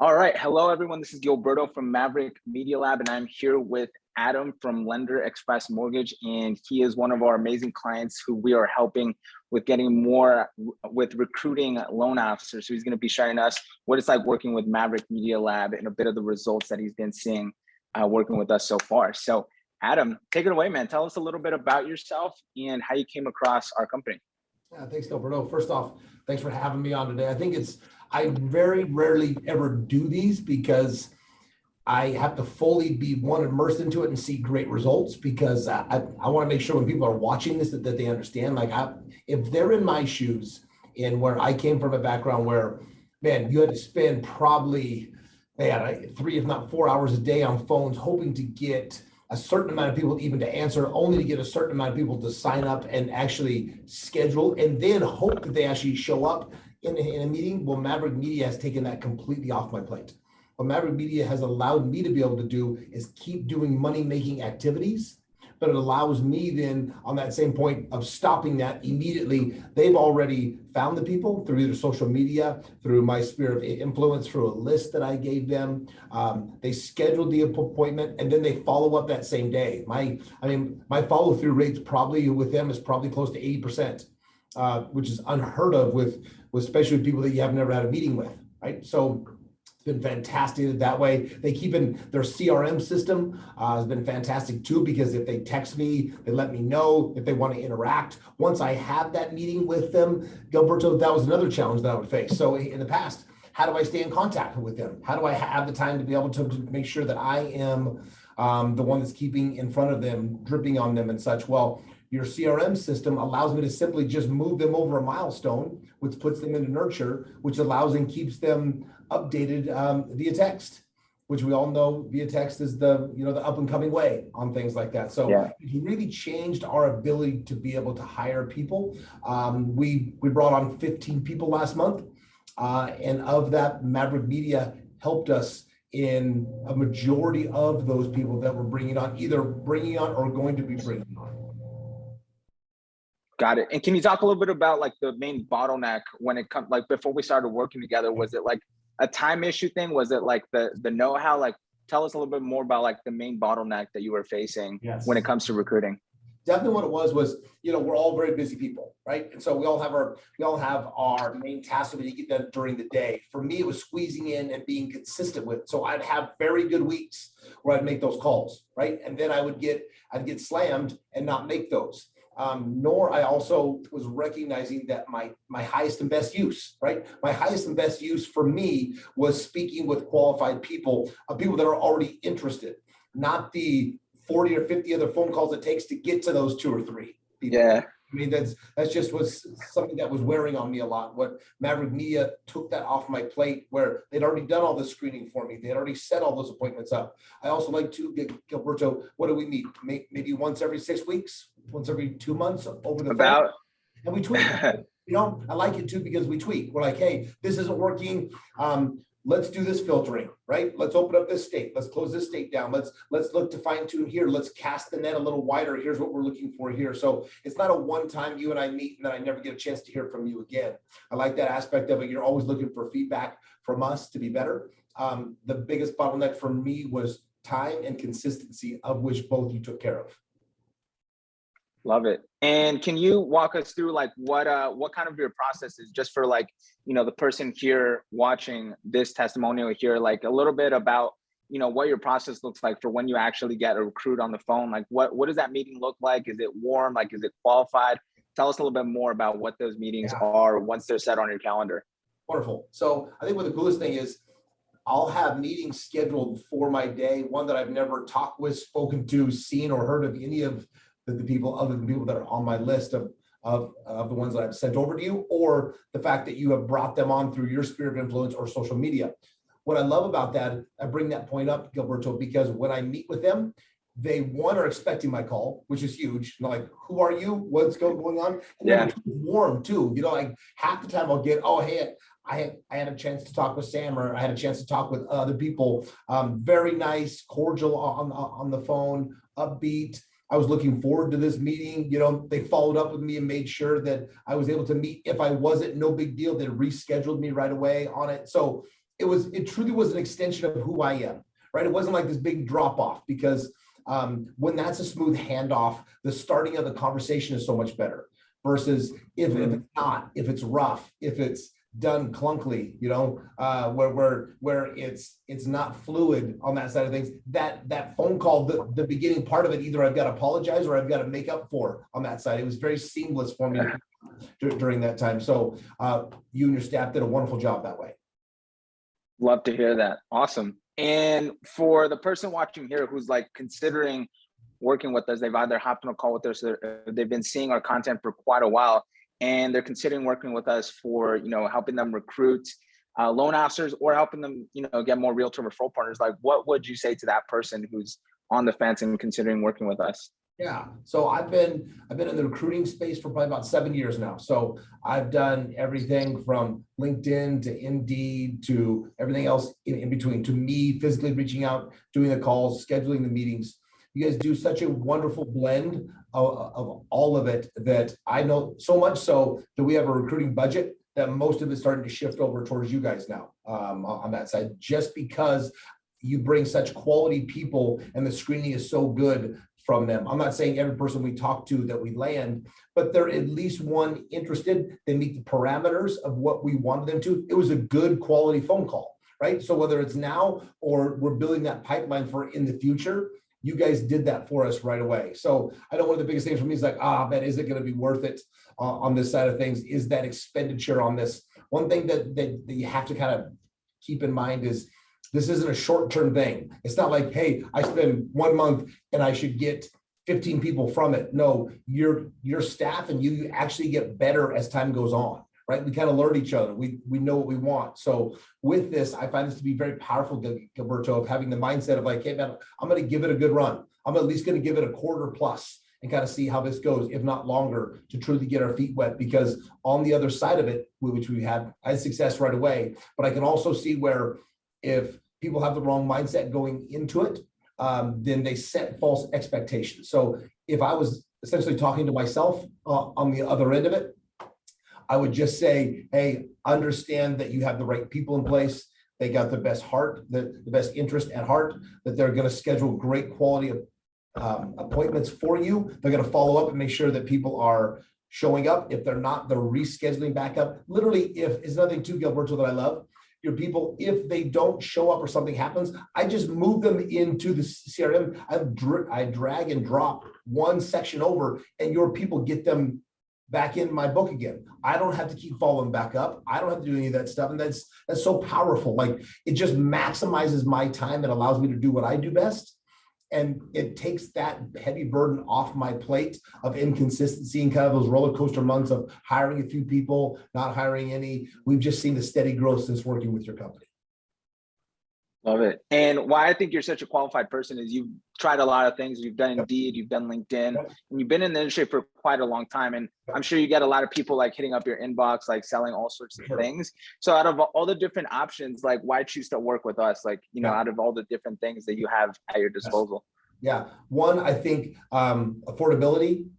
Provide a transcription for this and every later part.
All right. Hello, everyone. This is Gilberto from Maverick Media Lab, and I'm here with Adam from Lender Express Mortgage, and he is one of our amazing clients who we are helping with getting more with recruiting loan officers. So he's going to be sharing us what it's like working with Maverick Media Lab and a bit of the results that he's been seeing working with us so far. So Adam, take it away, man. Tell us a little bit about yourself and how you came across our company. Yeah, thanks, Gilberto. First off, thanks for having me on today. I very rarely ever do these because I have to fully be immersed into it and see great results, because I want to make sure when people are watching this that they understand, if they're in my shoes and where I came from, a background where, man, you had to spend probably 3, if not 4 hours a day on phones, hoping to get a certain amount of people even to answer, only to get a certain amount of people to sign up and actually schedule, and then hope that they actually show up in a meeting. Well, Maverick Media has taken that completely off my plate. What Maverick Media has allowed me to be able to do is keep doing money-making activities, but it allows me then, on that same point of stopping that immediately, they've already found the people through either social media, through my sphere of influence, through a list that I gave them. They scheduled the appointment, and then they follow up that same day. My follow-through rates probably with them is probably close to 80%, which is unheard of with especially with people that you have never had a meeting with, right? So it's been fantastic that way. They keep in their CRM system has been fantastic too, because if they text me, they let me know if they want to interact. Once I have that meeting with them, Gilberto, that was another challenge that I would face. So in the past, how do I stay in contact with them? How do I have the time to be able to make sure that I am the one that's keeping in front of them, dripping on them and such? Well, your CRM system allows me to simply just move them over a milestone, which puts them into nurture, which allows and keeps them updated via text, which we all know via text is the up and coming way on things like that. So yeah, it really changed our ability to be able to hire people. We brought on 15 people last month, and of that, Maverick Media helped us in a majority of those people that we're either bringing on or going to be bringing on. Got it. And can you talk a little bit about like the main bottleneck when it comes, like before we started working together? Was it like a time issue thing? Was it like the know-how? Like, tell us a little bit more about like the main bottleneck that you were facing when it comes to recruiting. Definitely what it was, we're all very busy people, right? And so we all have our main tasks that we get done during the day. For me, it was squeezing in and being consistent with it. So I'd have very good weeks where I'd make those calls, right? And then I'd get slammed and not make those. Nor I also was recognizing that my highest and best use, right? My highest and best use for me was speaking with qualified people, people that are already interested, not the 40 or 50 other phone calls it takes to get to those 2 or 3 people. Yeah. I mean, that's just was something that was wearing on me a lot. What Maverick Media took that off my plate, where they'd already done all the screening for me. They'd already set all those appointments up. I also like to get Gilberto, what do we meet? Maybe once every 6 weeks, once every 2 months over the phone. And we tweak. I like it too, because we tweak. We're like, hey, this isn't working. Let's do this filtering, right? Let's open up this state. Let's close this state down. Let's look to fine tune here. Let's cast the net a little wider. Here's what we're looking for here. So it's not a one-time you and I meet and then I never get a chance to hear from you again. I like that aspect of it. You're always looking for feedback from us to be better. The biggest bottleneck for me was time and consistency, of which both you took care of. Love it. And can you walk us through like what kind of your process is, just for like, the person here watching this testimonial here, like a little bit about, what your process looks like for when you actually get a recruit on the phone. Like what does that meeting look like? Is it warm? Like, is it qualified? Tell us a little bit more about what those meetings are once they're set on your calendar. Wonderful. So I think what the coolest thing is, I'll have meetings scheduled for my day, one that I've never talked with, spoken to, seen, or heard of any of the people other than people that are on my list of the ones that I've sent over to you, or the fact that you have brought them on through your sphere of influence or social media. What I love about that, I bring that point up, Gilberto, because when I meet with them, they are expecting my call, which is huge. Like, who are you? What's going on? And then it's warm too. Like half the time I'll get, oh, hey, I had a chance to talk with Sam, or I had a chance to talk with other people. Very nice, cordial on the phone, upbeat. I was looking forward to this meeting. They followed up with me and made sure that I was able to meet. If I wasn't, no big deal. They rescheduled me right away on it. So it truly was an extension of who I am, right? It wasn't like this big drop off, because when that's a smooth handoff, the starting of the conversation is so much better versus if it's not, if it's rough, if it's done clunkily, where it's not fluid on that side of things, that phone call, the beginning part of it, either I've got to apologize or I've got to make up for on that side. It was very seamless for me during that time. So you and your staff did a wonderful job that way. Love to hear that. Awesome. And for the person watching here who's like considering working with us, they've either hopped on a call with us, or they've been seeing our content for quite a while, and they're considering working with us for, helping them recruit loan officers or helping them, get more realtor referral partners. Like, what would you say to that person who's on the fence and considering working with us? Yeah. So I've been in the recruiting space for probably about 7 years now. So I've done everything from LinkedIn to Indeed to everything else in between, to me physically reaching out, doing the calls, scheduling the meetings. You guys do such a wonderful blend of all of it that I know so much so that we have a recruiting budget that most of it's starting to shift over towards you guys now on that side, just because you bring such quality people and the screening is so good from them. I'm not saying every person we talk to that we land, but they're at least one interested. They meet the parameters of what we wanted them to. It was a good quality phone call, right? So whether it's now or we're building that pipeline for in the future, you guys did that for us right away. So I know one of the biggest things for me is like, man, is it going to be worth it on this side of things? Is that expenditure on this? One thing that you have to kind of keep in mind is this isn't a short-term thing. It's not like, hey, I spend 1 month and I should get 15 people from it. No, your staff and you actually get better as time goes on, right? We kind of learn each other. We know what we want. So with this, I find this to be very powerful, Gilberto, of having the mindset of like, hey, man, I'm going to give it a good run. I'm at least going to give it a quarter plus and kind of see how this goes, if not longer, to truly get our feet wet. Because on the other side of it, which I had success right away, but I can also see where if people have the wrong mindset going into it, then they set false expectations. So if I was essentially talking to myself on the other end of it, I would just say, hey, understand that you have the right people in place. They got the best heart, the best interest at heart, that they're going to schedule great quality appointments for you. They're going to follow up and make sure that people are showing up. If they're not, they're rescheduling back up. Literally, if it's nothing too, Gilberto, that I love, your people, if they don't show up or something happens, I just move them into the CRM. I drag and drop one section over, and your people get them back in my book again. I don't have to keep following back up. I don't have to do any of that stuff. And that's so powerful. Like, it just maximizes my time and allows me to do what I do best. And it takes that heavy burden off my plate of inconsistency and kind of those roller coaster months of hiring a few people, not hiring any. We've just seen the steady growth since working with your company. Love it. And why I think you're such a qualified person is you've tried a lot of things. You've done Indeed, you've done LinkedIn, and you've been in the industry for quite a long time. And I'm sure you get a lot of people like hitting up your inbox, like selling all sorts of things. So out of all the different options, like, why choose to work with us? Like, out of all the different things that you have at your disposal. Yeah. One, I think affordability.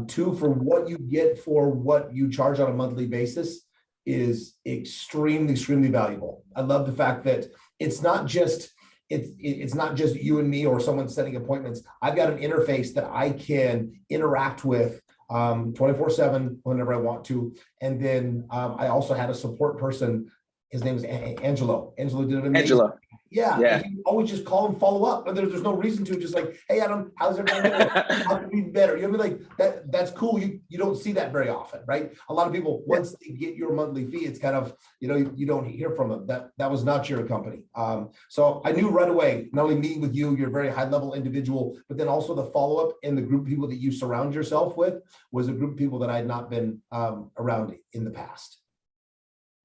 Two, for what you get for what you charge on a monthly basis is extremely, extremely valuable. I love the fact that it's not just you and me or someone setting appointments. I've got an interface that I can interact with 24/7 whenever I want to. And then I also had a support person. His name is Angelo. Angelo did an amazing. Angelo. Yeah. You always just call and follow up. There's no reason to, just like, hey, Adam, how's everything going? How can we be better? You know what I mean? Like that's cool. You don't see that very often, right? A lot of people, once they get your monthly fee, it's kind of, you don't hear from them. That was not your company. So I knew right away, not only meeting with you, you're a very high level individual, but then also the follow-up and the group of people that you surround yourself with was a group of people that I had not been around in the past.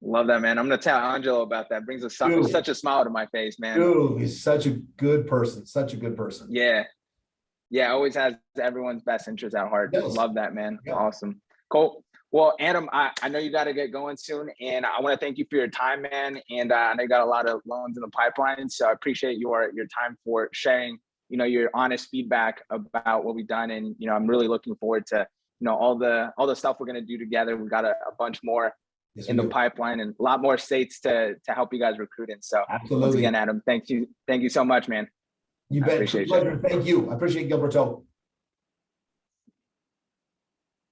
Love that, man. I'm going to tell Angelo about that. Brings such a smile to my face, man. Dude, he's such a good person. Such a good person. Yeah. Always has everyone's best interest at heart. Yes. Love that, man. Yeah. Awesome. Cool. Well, Adam, I know you got to get going soon, and I want to thank you for your time, man. And I know you got a lot of loans in the pipeline, so I appreciate your time for sharing, your honest feedback about what we've done. And, I'm really looking forward to, all the stuff we're going to do together. We've got a bunch more Yes, in we the do. pipeline and a lot more states to help you guys recruit in. So once Absolutely. again, Adam, thank you so much, man. You I bet. True appreciate you. pleasure. Thank you. I appreciate it, Gilberto.